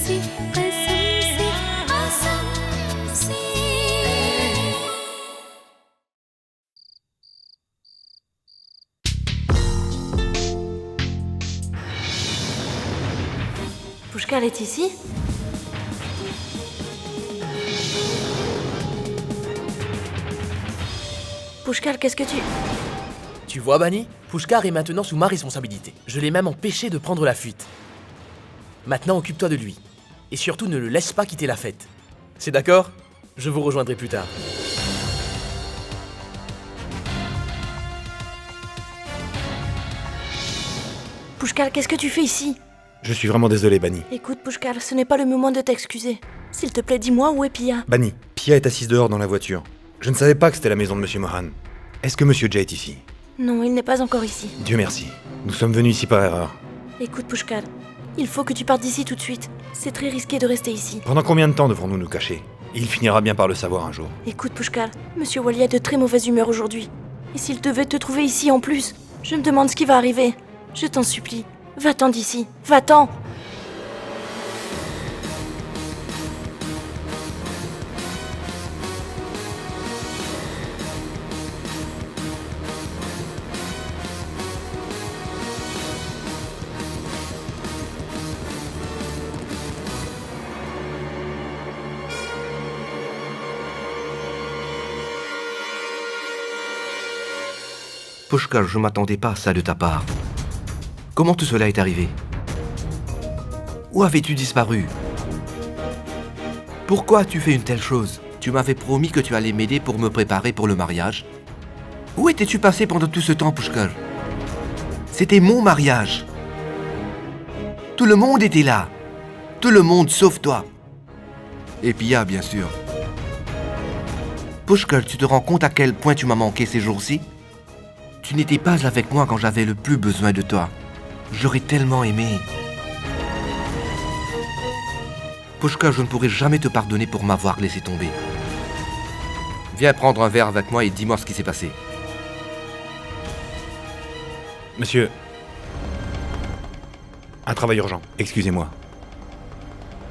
सी कसम से कसम से Pushkar est ici? Pushkar, qu'est-ce que tu... Tu vois, Bunny, Pushkar est maintenant sous ma responsabilité. Je l'ai même empêché de prendre la fuite. Maintenant, occupe-toi de lui. Et surtout, ne le laisse pas quitter la fête. C'est d'accord? Je vous rejoindrai plus tard. Pushkar, qu'est-ce que tu fais ici? Je suis vraiment désolé, Bunny. Écoute, Pushkar, ce n'est pas le moment de t'excuser. S'il te plaît, dis-moi où est Pia. Bunny, Pia est assise dehors dans la voiture. Je ne savais pas que c'était la maison de Monsieur Mohan. Est-ce que Monsieur Jay est ici? Non, il n'est pas encore ici. Dieu merci. Nous sommes venus ici par erreur. Écoute, Pushkar, il faut que tu partes d'ici tout de suite. C'est très risqué de rester ici. Pendant combien de temps devrons-nous nous cacher? Il finira bien par le savoir un jour. Écoute, Pushkar, Monsieur Wally a de très mauvaise humeur aujourd'hui. Et s'il devait te trouver ici en plus, je me demande ce qui va arriver. Je t'en supplie, va-t'en d'ici, va-t'en! Pushkar, je m'attendais pas à ça de ta part. Comment tout cela est arrivé? Où avais-tu disparu? Pourquoi as-tu fait une telle chose? Tu m'avais promis que tu allais m'aider pour me préparer pour le mariage. Où étais-tu passé pendant tout ce temps, Pushkar? C'était mon mariage. Tout le monde était là. Tout le monde sauf toi. Et Pia, bien sûr. Pushkar, tu te rends compte à quel point tu m'as manqué ces jours-ci? Tu n'étais pas avec moi quand j'avais le plus besoin de toi. J'aurais tellement aimé. Pushkar, je ne pourrai jamais te pardonner pour m'avoir laissé tomber. Viens prendre un verre avec moi et dis-moi ce qui s'est passé. Monsieur... Un travail urgent, excusez-moi.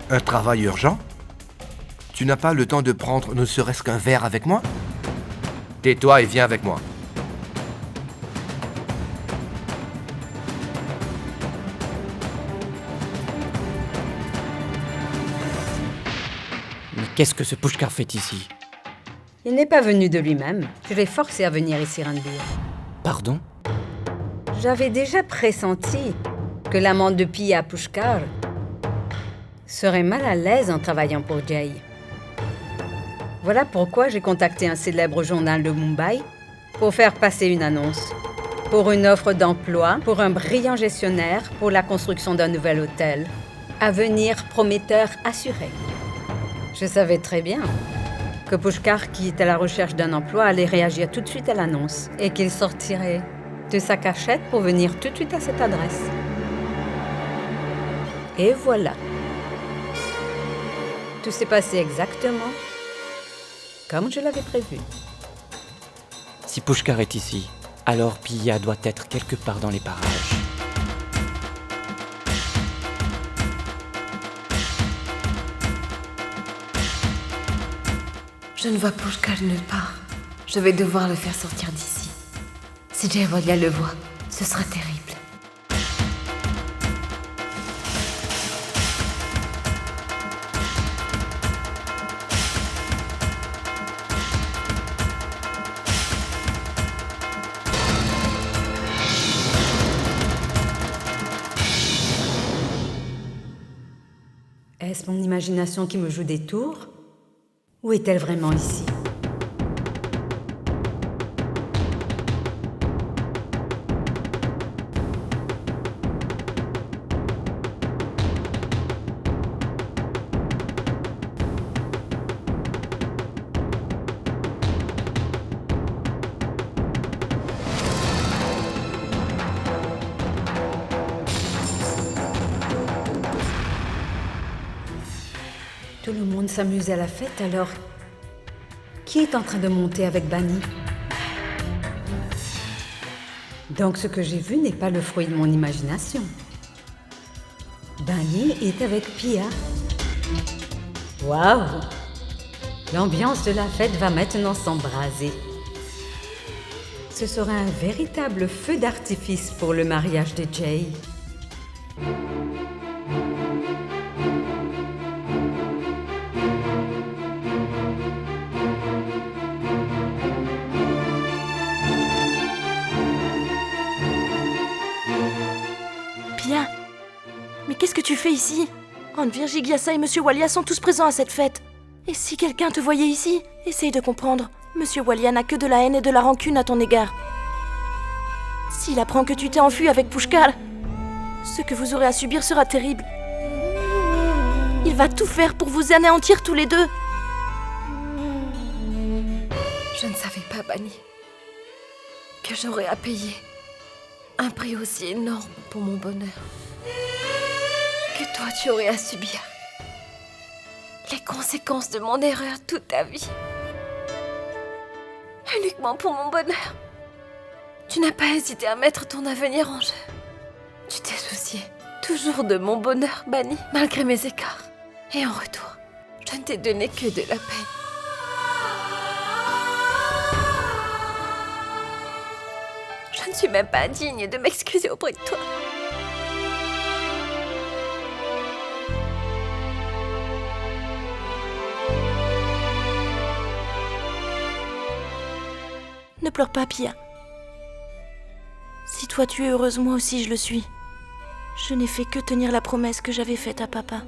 Un travail urgent? Tu n'as pas le temps de prendre ne serait-ce qu'un verre avec moi? Tais-toi et viens avec moi. Mais qu'est-ce que ce Pushkar fait ici? Il n'est pas venu de lui-même. Je l'ai forcé à venir ici, Ranbir. Pardon? J'avais déjà pressenti que l'amant de Pia, Pushkar, serait mal à l'aise en travaillant pour Jay. Voilà pourquoi j'ai contacté un célèbre journal de Mumbai pour faire passer une annonce pour une offre d'emploi pour un brillant gestionnaire pour la construction d'un nouvel hôtel. Avenir prometteur assuré. Je savais très bien que Pushkar, qui est à la recherche d'un emploi, allait réagir tout de suite à l'annonce et qu'il sortirait de sa cachette pour venir tout de suite à cette adresse. Et voilà. Tout s'est passé exactement comme je l'avais prévu. Si Pushkar est ici, alors Pia doit être quelque part dans les parages. Je ne vois Pushkar nulle part. Je vais devoir le faire sortir d'ici. Si Jay Walia le voit, ce sera terrible. Est-ce mon imagination qui me joue des tours? Ou est-elle vraiment ici? Tout le monde s'amuse à la fête, alors qui est en train de monter avec Bunny? Donc ce que j'ai vu n'est pas le fruit de mon imagination. Bunny est avec Pia. Waouh! L'ambiance de la fête va maintenant s'embraser. Ce sera un véritable feu d'artifice pour le mariage de Jay. Pia, mais qu'est-ce que tu fais ici? Aunt Virgigiassa et Monsieur Walia sont tous présents à cette fête. Et si quelqu'un te voyait ici, essaye de comprendre. Monsieur Walia n'a que de la haine et de la rancune à ton égard. S'il apprend que tu t'es enfui avec Pushkar, ce que vous aurez à subir sera terrible. Il va tout faire pour vous anéantir tous les deux. Je ne savais pas, Bani, que j'aurais à payer un prix aussi énorme pour mon bonheur. Que toi, tu aurais à subir les conséquences de mon erreur toute ta vie. Uniquement pour mon bonheur. Tu n'as pas hésité à mettre ton avenir en jeu. Tu t'es soucié toujours de mon bonheur, Bani, malgré mes écarts. Et en retour, je ne t'ai donné que de la peine. Je ne suis même pas digne de m'excuser auprès de toi. Ne pleure pas, Pia. Si toi tu es heureuse, moi aussi je le suis. Je n'ai fait que tenir la promesse que j'avais faite à papa.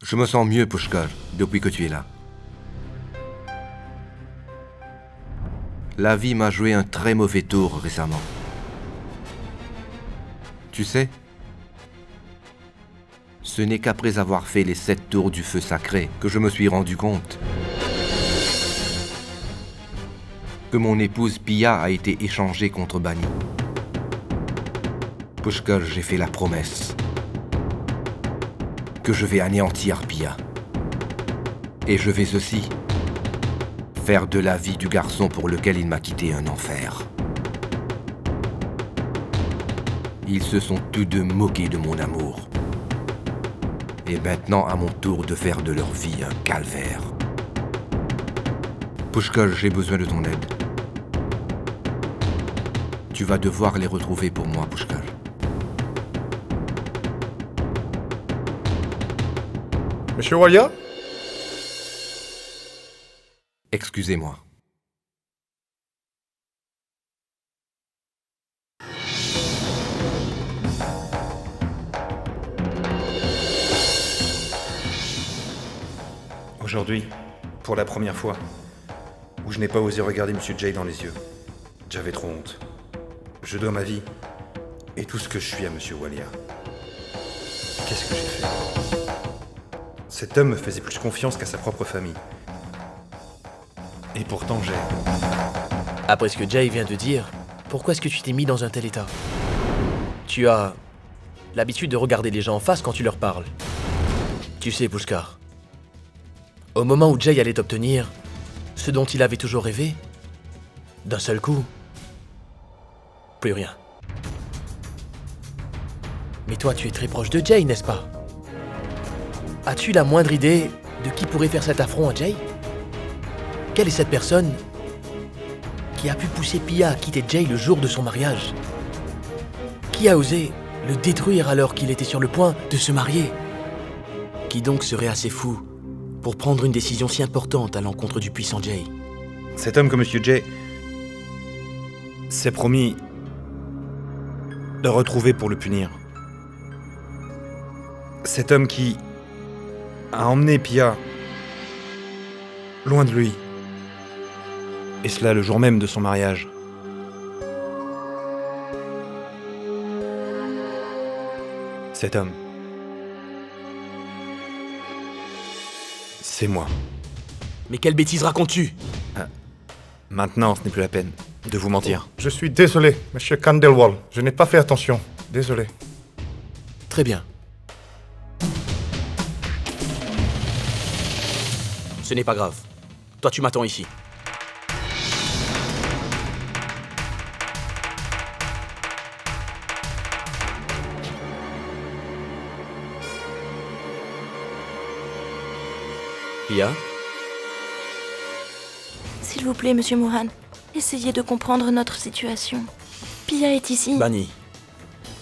Je me sens mieux, Pushkar, depuis que tu es là. La vie m'a joué un très mauvais tour récemment. Tu sais, ce n'est qu'après avoir fait les 7 tours du feu sacré que je me suis rendu compte que mon épouse Pia a été échangée contre Bani. Pushkar, j'ai fait la promesse que je vais anéantir Pia. Et je vais aussi faire de la vie du garçon pour lequel il m'a quitté un enfer. Ils se sont tous deux moqués de mon amour. Et maintenant, à mon tour de faire de leur vie un calvaire. Pushkar, j'ai besoin de ton aide. Tu vas devoir les retrouver pour moi, Pushkar. Monsieur Walia? Excusez-moi. Aujourd'hui, pour la première fois, où je n'ai pas osé regarder Monsieur Jay dans les yeux. J'avais trop honte. Je dois ma vie et tout ce que je suis à Monsieur Walia. Qu'est-ce que j'ai fait? Cet homme me faisait plus confiance qu'à sa propre famille. Et pourtant j'ai... Après ce que Jay vient de dire, pourquoi est-ce que tu t'es mis dans un tel état? Tu as l'habitude de regarder les gens en face quand tu leur parles. Tu sais, Pushkar, au moment où Jay allait obtenir ce dont il avait toujours rêvé, d'un seul coup, plus rien. Mais toi, tu es très proche de Jay, n'est-ce pas? As-tu la moindre idée de qui pourrait faire cet affront à Jay? Quelle est cette personne qui a pu pousser Pia à quitter Jay le jour de son mariage? Qui a osé le détruire alors qu'il était sur le point de se marier? Qui donc serait assez fou pour prendre une décision si importante à l'encontre du puissant Jay? Cet homme comme Monsieur Jay s'est promis de retrouver pour le punir. Cet homme qui a emmené Pia loin de lui. Et cela le jour même de son mariage. Cet homme, c'est moi. Mais quelle bêtise racontes-tu? Maintenant, ce n'est plus la peine de vous mentir. Je suis désolé, Monsieur Candelwall. Je n'ai pas fait attention. Désolé. Très bien. Ce n'est pas grave. Toi, tu m'attends ici. Pia? S'il vous plaît, monsieur Mohan, essayez de comprendre notre situation. Pia est ici. Bani,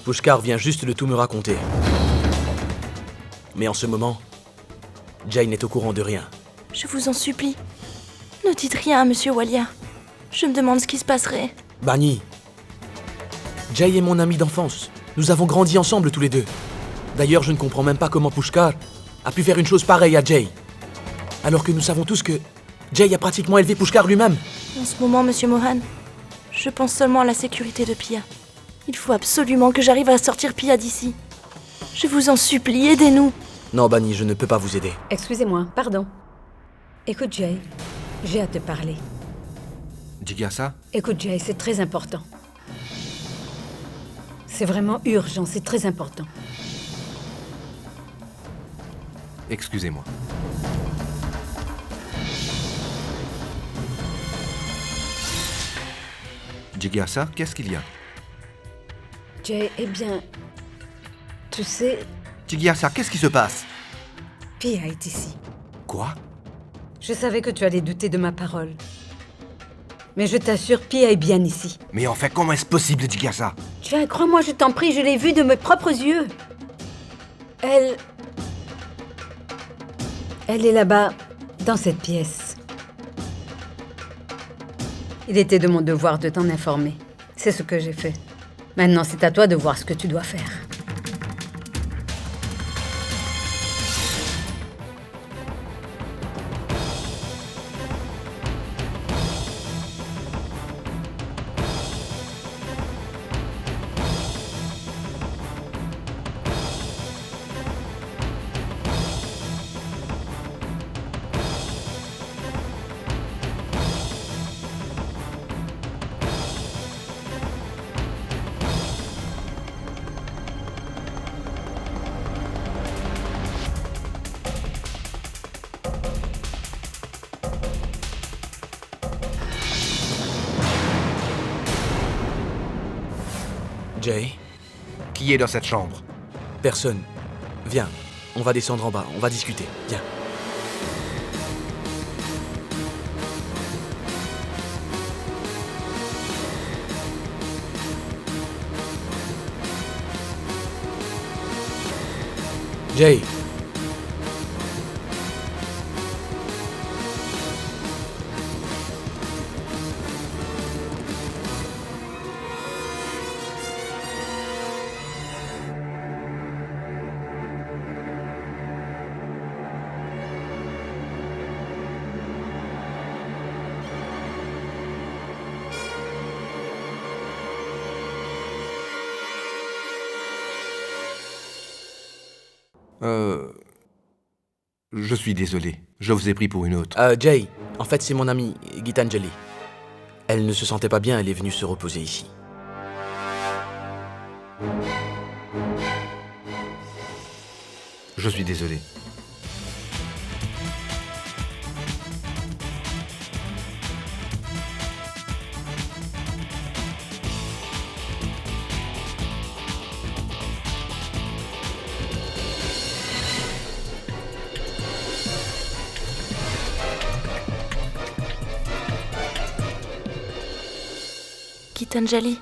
Pushkar vient juste de tout me raconter. Mais en ce moment, Jay n'est au courant de rien. Je vous en supplie. Ne dites rien à monsieur Walia. Je me demande ce qui se passerait. Bani, Jay est mon ami d'enfance. Nous avons grandi ensemble tous les deux. D'ailleurs, je ne comprends même pas comment Pushkar a pu faire une chose pareille à Jay. Alors que nous savons tous que Jay a pratiquement élevé Pushkar lui-même. En ce moment, monsieur Mohan, je pense seulement à la sécurité de Pia. Il faut absolument que j'arrive à sortir Pia d'ici. Je vous en supplie, aidez-nous. Non, Bani, je ne peux pas vous aider. Excusez-moi, pardon. Écoute, Jay, j'ai à te parler. Jigyasa? Écoute, Jay, c'est très important. C'est vraiment urgent, c'est très important. Excusez-moi. Jigyasa, qu'est-ce qu'il y a? Jay, eh bien, tu sais, Jigyasa, qu'est-ce qui se passe? Pia est ici. Quoi? Je savais que tu allais douter de ma parole. Mais je t'assure, Pia est bien ici. Mais en fait, comment est-ce possible, Jigyasa? Jay, crois-moi, je t'en prie, je l'ai vue de mes propres yeux. Elle est là-bas, dans cette pièce. Il était de mon devoir de t'en informer. C'est ce que j'ai fait. Maintenant, c'est à toi de voir ce que tu dois faire. Jay? Qui est dans cette chambre? Personne. Viens, on va descendre en bas, on va discuter. Viens. Jay. Je suis désolé. Je vous ai pris pour une autre. Jay, en fait, c'est mon amie, Gitanjali. Elle ne se sentait pas bien, elle est venue se reposer ici. Je suis désolé. Gitanjali,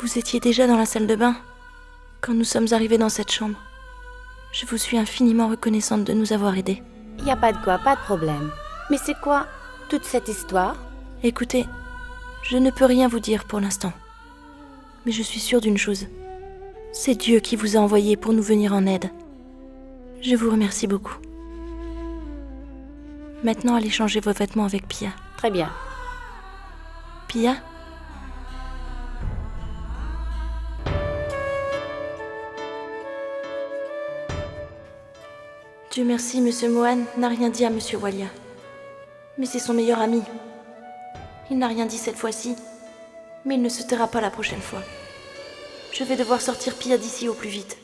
vous étiez déjà dans la salle de bain quand nous sommes arrivés dans cette chambre. Je vous suis infiniment reconnaissante de nous avoir aidés. Y a pas de quoi, pas de problème. Mais c'est quoi toute cette histoire? Écoutez, je ne peux rien vous dire pour l'instant. Mais je suis sûre d'une chose. C'est Dieu qui vous a envoyé pour nous venir en aide. Je vous remercie beaucoup. Maintenant, allez changer vos vêtements avec Pia. Très bien. Pia? Dieu merci, Monsieur Mohan n'a rien dit à Monsieur Walia. Mais c'est son meilleur ami. Il n'a rien dit cette fois-ci, mais il ne se taira pas la prochaine fois. Je vais devoir sortir Pia d'ici au plus vite.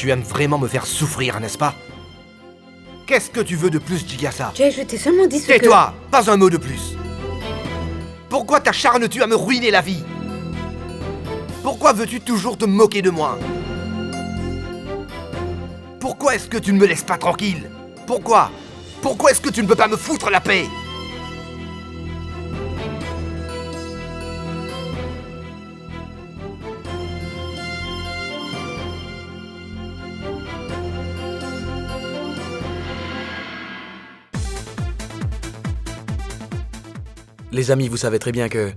Tu aimes vraiment me faire souffrir, n'est-ce pas? Qu'est-ce que tu veux de plus, Jigasa? Jay, je t'ai seulement dit ce que... Tais-toi! Pas un mot de plus! Pourquoi t'acharnes-tu à me ruiner la vie? Pourquoi veux-tu toujours te moquer de moi? Pourquoi est-ce que tu ne me laisses pas tranquille? Pourquoi? Pourquoi est-ce que tu ne peux pas me foutre la paix? Les amis, vous savez très bien que,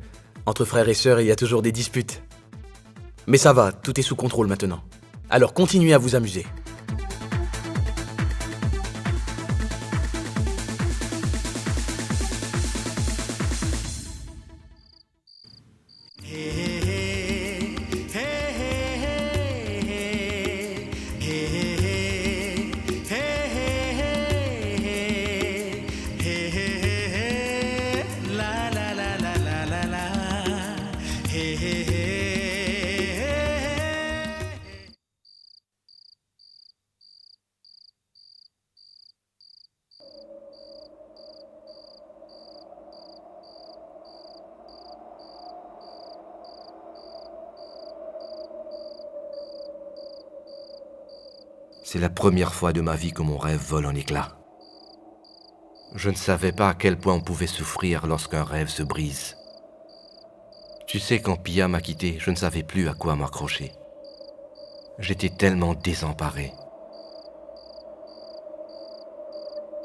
entre frères et sœurs, il y a toujours des disputes. Mais ça va, tout est sous contrôle maintenant. Alors continuez à vous amuser. C'est la première fois de ma vie que mon rêve vole en éclats. Je ne savais pas à quel point on pouvait souffrir lorsqu'un rêve se brise. Tu sais, quand Pia m'a quitté, je ne savais plus à quoi m'accrocher. J'étais tellement désemparé.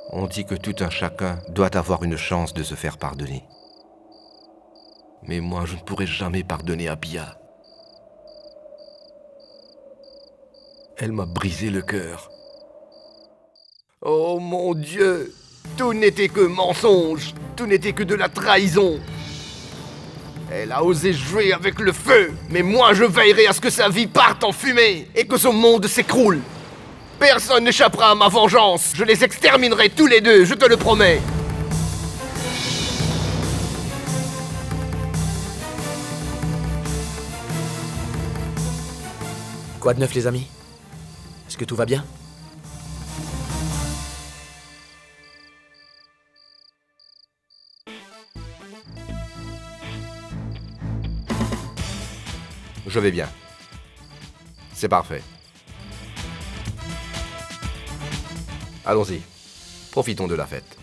On dit que tout un chacun doit avoir une chance de se faire pardonner. Mais moi, je ne pourrai jamais pardonner à Pia. Elle m'a brisé le cœur. Oh mon Dieu! Tout n'était que mensonge, tout n'était que de la trahison. Elle a osé jouer avec le feu, mais moi je veillerai à ce que sa vie parte en fumée et que son monde s'écroule. Personne n'échappera à ma vengeance, je les exterminerai tous les deux, je te le promets. Quoi de neuf, les amis? Est-ce que tout va bien? Je vais bien. C'est parfait. Allons-y. Profitons de la fête.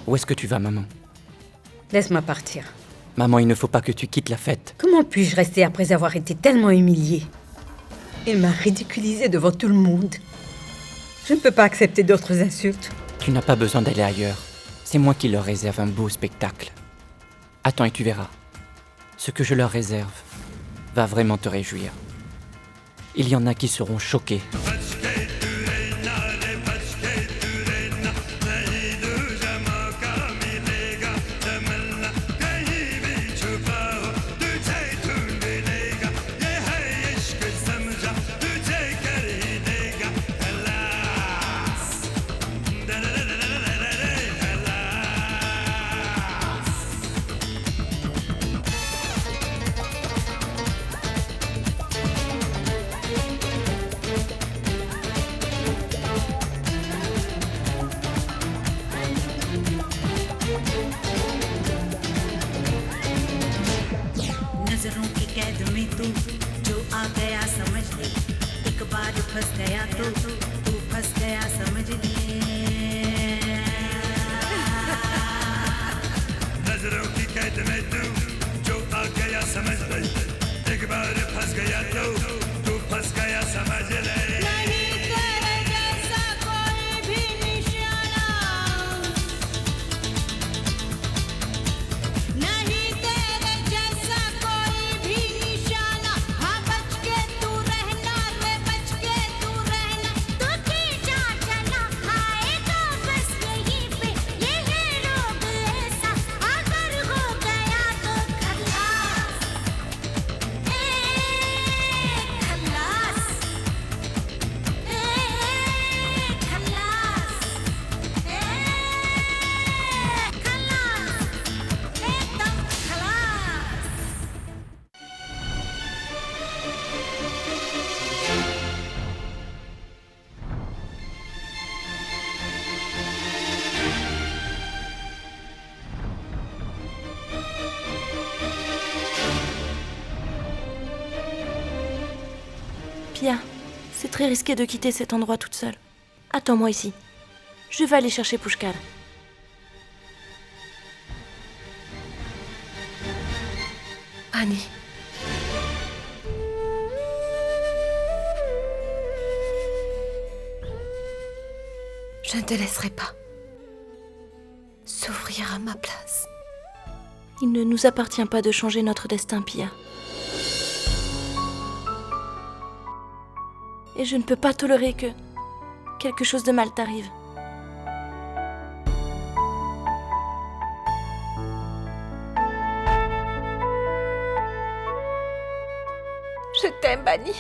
Où est-ce que tu vas, maman? Laisse-moi partir. Maman, il ne faut pas que tu quittes la fête. Comment puis-je rester après avoir été tellement humiliée? Il m'a ridiculisée devant tout le monde. Je ne peux pas accepter d'autres insultes. Tu n'as pas besoin d'aller ailleurs. C'est moi qui leur réserve un beau spectacle. Attends et tu verras. Ce que je leur réserve va vraiment te réjouir. Il y en a qui seront choqués. Pia, c'est très risqué de quitter cet endroit toute seule. Attends-moi ici. Je vais aller chercher Pushkar. Annie. Je ne te laisserai pas s'ouvrir à ma place. Il ne nous appartient pas de changer notre destin, Pia. Et je ne peux pas tolérer que quelque chose de mal t'arrive. Je t'aime, Bani.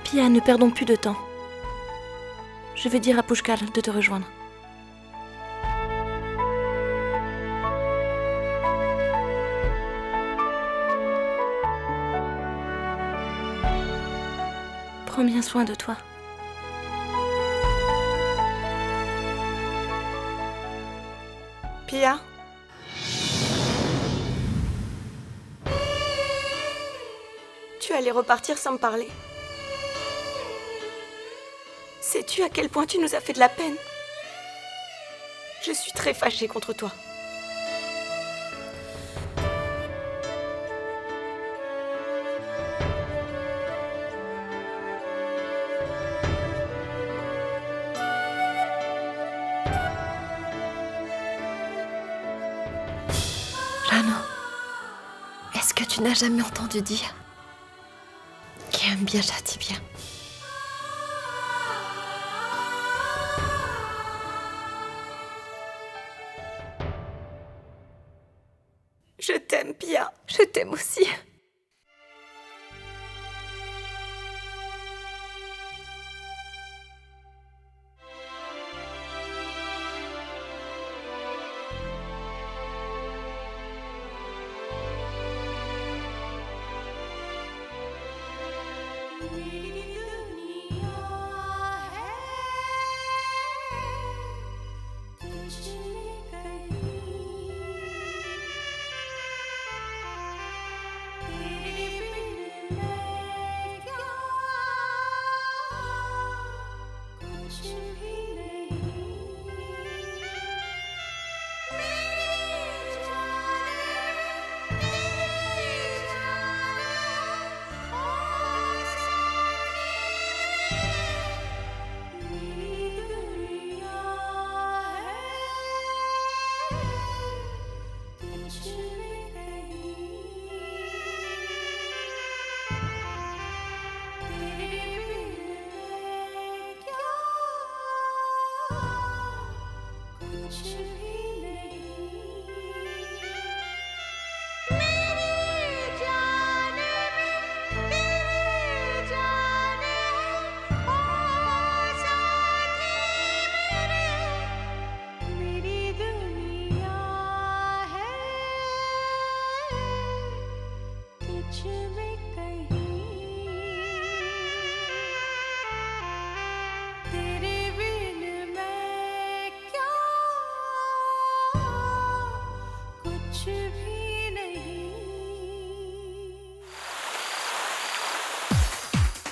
Pia, ne perdons plus de temps. Je vais dire à Pushkar de te rejoindre. Prends bien soin de toi. Pia? Tu allais repartir sans me parler. Sais-tu à quel point tu nous as fait de la peine? Je suis très fâchée contre toi. Rano, est-ce que tu n'as jamais entendu dire qui aime bien châtie bien? Je t'aime, Pia. Je t'aime aussi.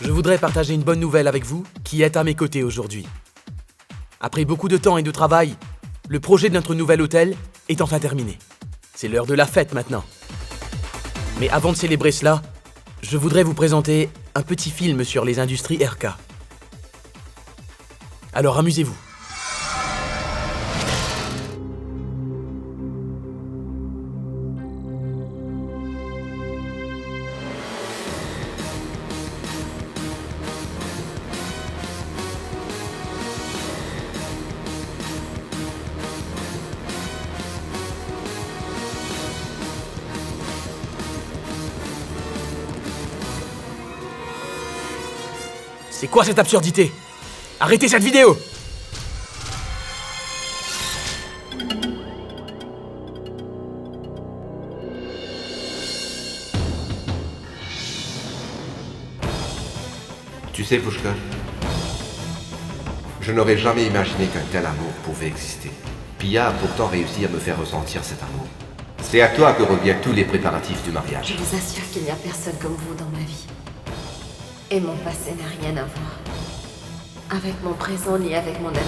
je voudrais partager une bonne nouvelle avec vous qui êtes à mes côtés aujourd'hui. Après beaucoup de temps et de travail, le projet de notre nouvel hôtel est enfin terminé. C'est l'heure de la fête maintenant. Mais avant de célébrer cela, je voudrais vous présenter un petit film sur les industries RK. Alors amusez-vous. C'est quoi cette absurdité? Arrêtez cette vidéo! Tu sais, Pushkar, je n'aurais jamais imaginé qu'un tel amour pouvait exister. Pia a pourtant réussi à me faire ressentir cet amour. C'est à toi que reviennent tous les préparatifs du mariage. Je vous assure qu'il n'y a personne comme vous dans ma vie. Et mon passé n'a rien à voir avec mon présent ni avec mon avenir.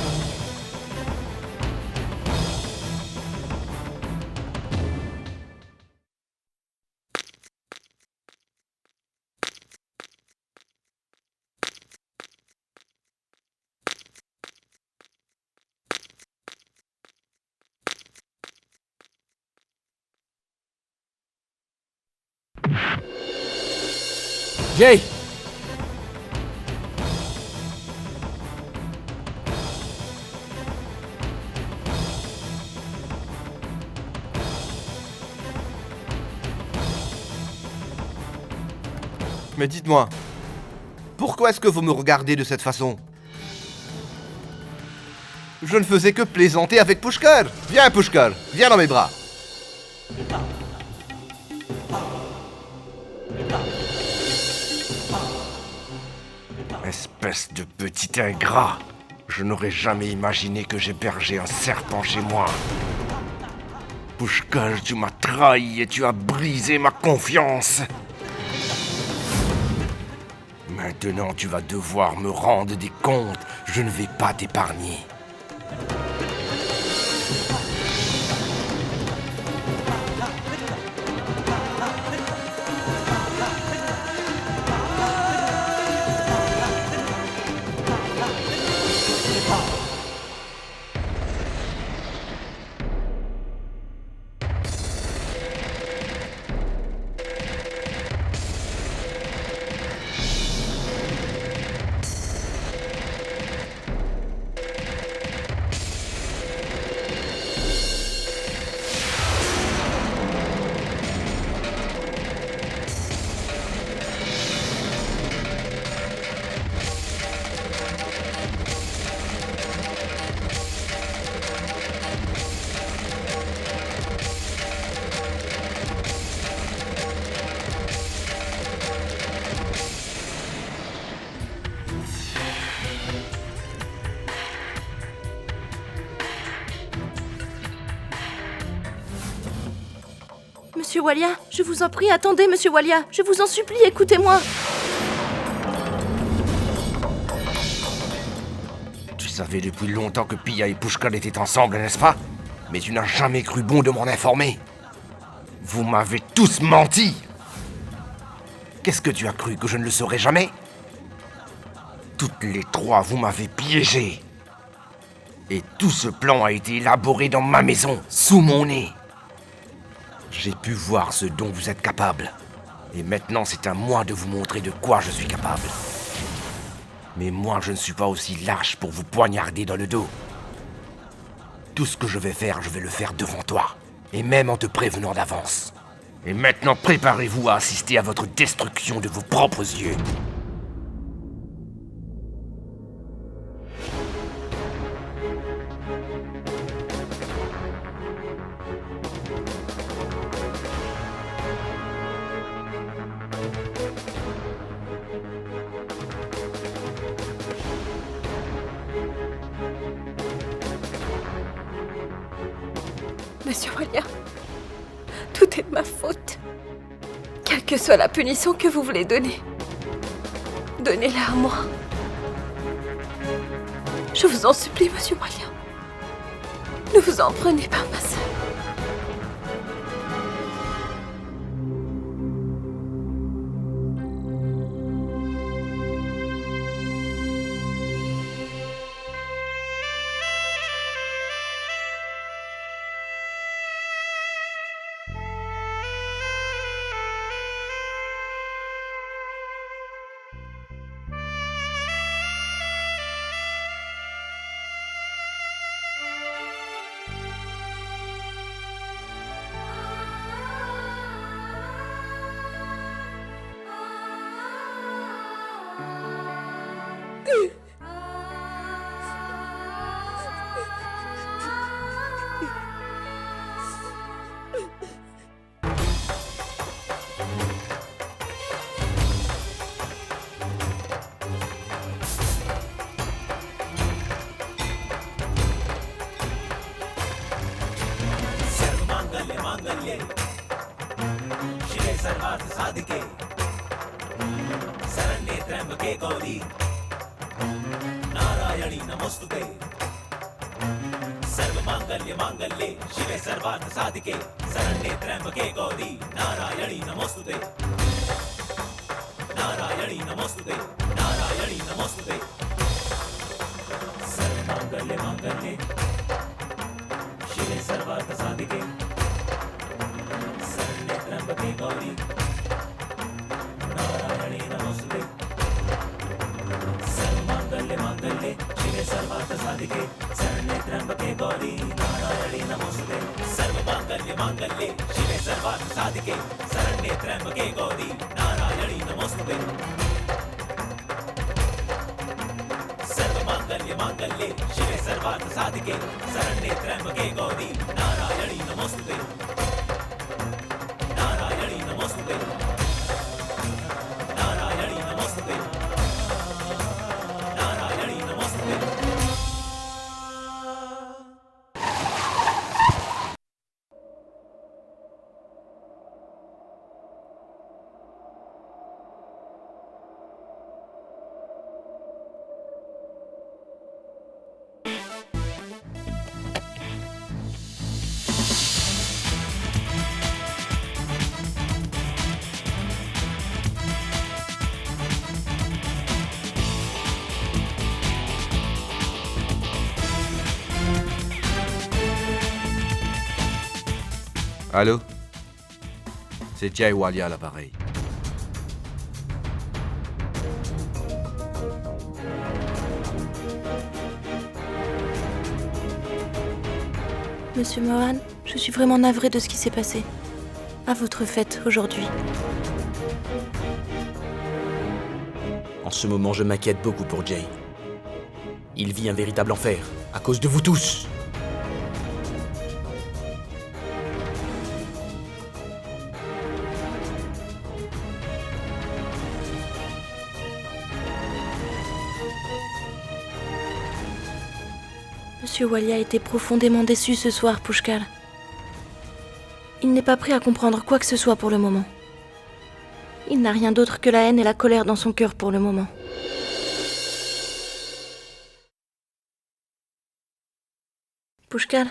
Jay! Mais dites-moi, pourquoi est-ce que vous me regardez de cette façon? Je ne faisais que plaisanter avec Pushkar. Viens, Pushkar, viens dans mes bras. Espèce de petit ingrat. Je n'aurais jamais imaginé que j'hébergeais un serpent chez moi. Pushkar, tu m'as trahi et tu as brisé ma confiance. Maintenant, tu vas devoir me rendre des comptes. Je ne vais pas t'épargner. Monsieur Walia, je vous en prie, attendez, Monsieur Walia. Je vous en supplie, écoutez-moi. Tu savais depuis longtemps que Pia et Pushkar étaient ensemble, n'est-ce pas? Mais tu n'as jamais cru bon de m'en informer. Vous m'avez tous menti. Qu'est-ce que tu as cru, que je ne le saurais jamais? Toutes les trois, vous m'avez piégé. Et tout ce plan a été élaboré dans ma maison, sous mon nez. J'ai pu voir ce dont vous êtes capable. Et maintenant, c'est à moi de vous montrer de quoi je suis capable. Mais moi, je ne suis pas aussi lâche pour vous poignarder dans le dos. Tout ce que je vais faire, je vais le faire devant toi. Et même en te prévenant d'avance. Et maintenant, préparez-vous à assister à votre destruction de vos propres yeux. Monsieur Walia, tout est de ma faute. Quelle que soit la punition que vous voulez donner, Donnez-la à moi. Je vous en supplie, monsieur Walia. Ne vous en prenez pas, ma sœur. Allô? C'est Jay Walia à l'appareil. Monsieur Mohan, je suis vraiment navrée de ce qui s'est passé. À votre fête aujourd'hui. En ce moment, je m'inquiète beaucoup pour Jay. Il vit un véritable enfer, à cause de vous tous. Monsieur Walia était profondément déçu ce soir, Pushkar. Il n'est pas prêt à comprendre quoi que ce soit pour le moment. Il n'a rien d'autre que la haine et la colère dans son cœur pour le moment. Pushkar,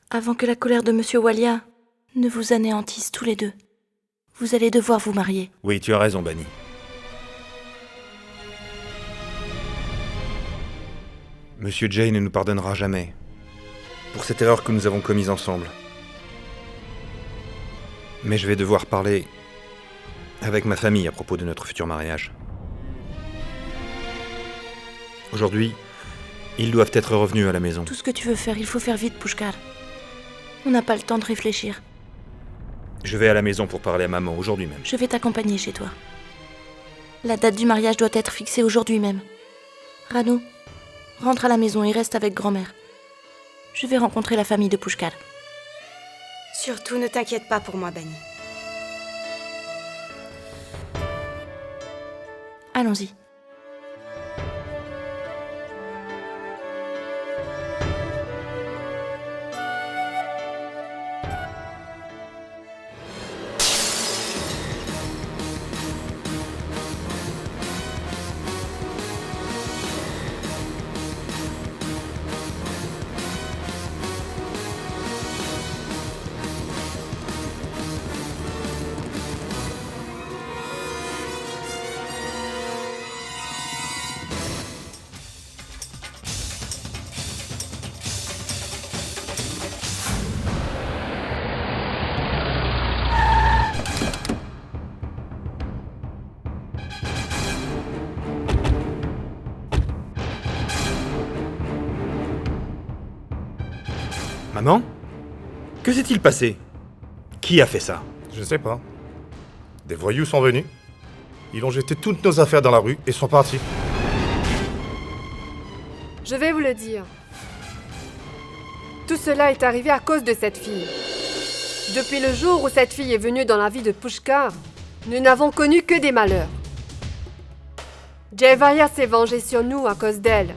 avant que la colère de Monsieur Walia ne vous anéantisse tous les deux, vous allez devoir vous marier. Oui, tu as raison, Bani. Monsieur Jay ne nous pardonnera jamais pour cette erreur que nous avons commise ensemble. Mais je vais devoir parler avec ma famille à propos de notre futur mariage. Aujourd'hui, ils doivent être revenus à la maison. Tout ce que tu veux faire, il faut faire vite, Pushkar. On n'a pas le temps de réfléchir. Je vais à la maison pour parler à maman aujourd'hui même. Je vais t'accompagner chez toi. La date du mariage doit être fixée aujourd'hui même. Rano, rentre à la maison et reste avec grand-mère. Je vais rencontrer la famille de Pushkar. Surtout, ne t'inquiète pas pour moi, Bani. Allons-y. Maman? Que s'est-il passé? Qui a fait ça? Je sais pas. Des voyous sont venus. Ils ont jeté toutes nos affaires dans la rue et sont partis. Je vais vous le dire. Tout cela est arrivé à cause de cette fille. Depuis le jour où cette fille est venue dans la vie de Pushkar, nous n'avons connu que des malheurs. Jaivalya s'est vengé sur nous à cause d'elle.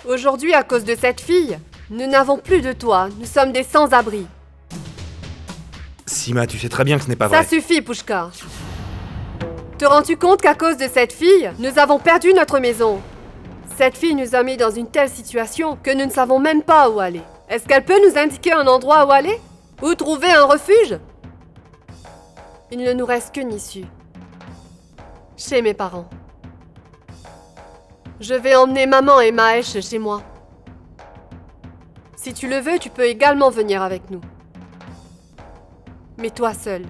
Aujourd'hui, à cause de cette fille, nous n'avons plus de toit, nous sommes des sans-abri. Sima, tu sais très bien que ce n'est pas Ça vrai. suffit, Pushkar. Te rends-tu compte qu'à cause de cette fille, nous avons perdu notre maison? Cette fille nous a mis dans une telle situation que nous ne savons même pas où aller. Est-ce qu'elle peut nous indiquer un endroit où aller? Où trouver un refuge? Il ne nous reste qu'une issue. Chez mes parents. Je vais emmener maman et Mahesh chez moi. Si tu le veux, tu peux également venir avec nous. Mais toi seul.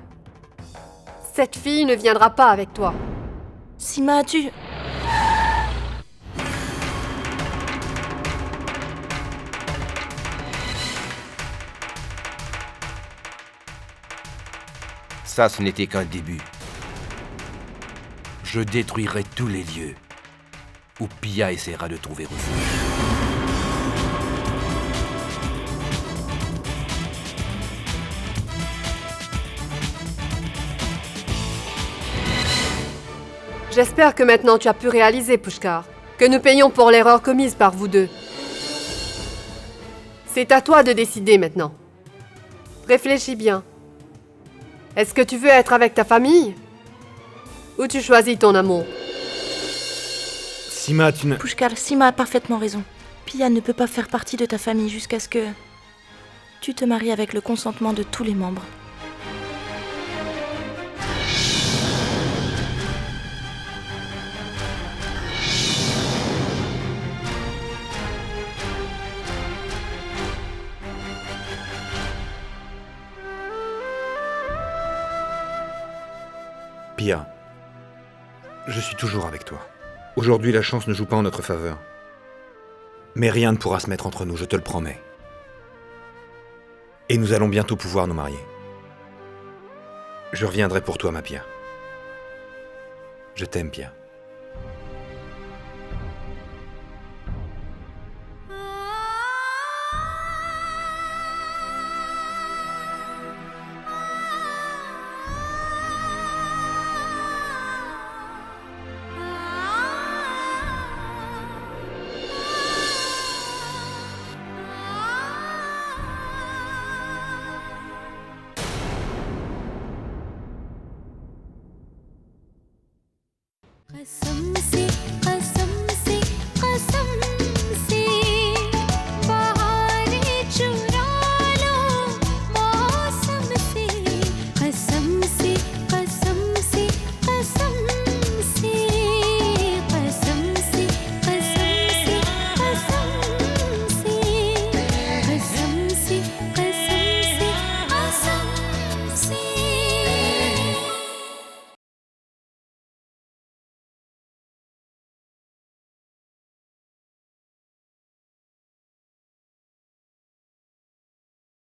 Cette fille ne viendra pas avec toi. Sima, tu... Ça, ce n'était qu'un début. Je détruirai tous les lieux où Pia essaiera de trouver refuge. J'espère que maintenant tu as pu réaliser, Pushkar, que nous payons pour l'erreur commise par vous deux. C'est à toi de décider maintenant. Réfléchis bien. Est-ce que tu veux être avec ta famille? Ou tu choisis ton amour? Sima, tu ne... Pushkar, Sima a parfaitement raison. Pia ne peut pas faire partie de ta famille jusqu'à ce que... tu te maries avec le consentement de tous les membres. Pia, je suis toujours avec toi. Aujourd'hui, la chance ne joue pas en notre faveur. Mais rien ne pourra se mettre entre nous, je te le promets. Et nous allons bientôt pouvoir nous marier. Je reviendrai pour toi, ma Pia. Je t'aime, Pia. कसम से कसम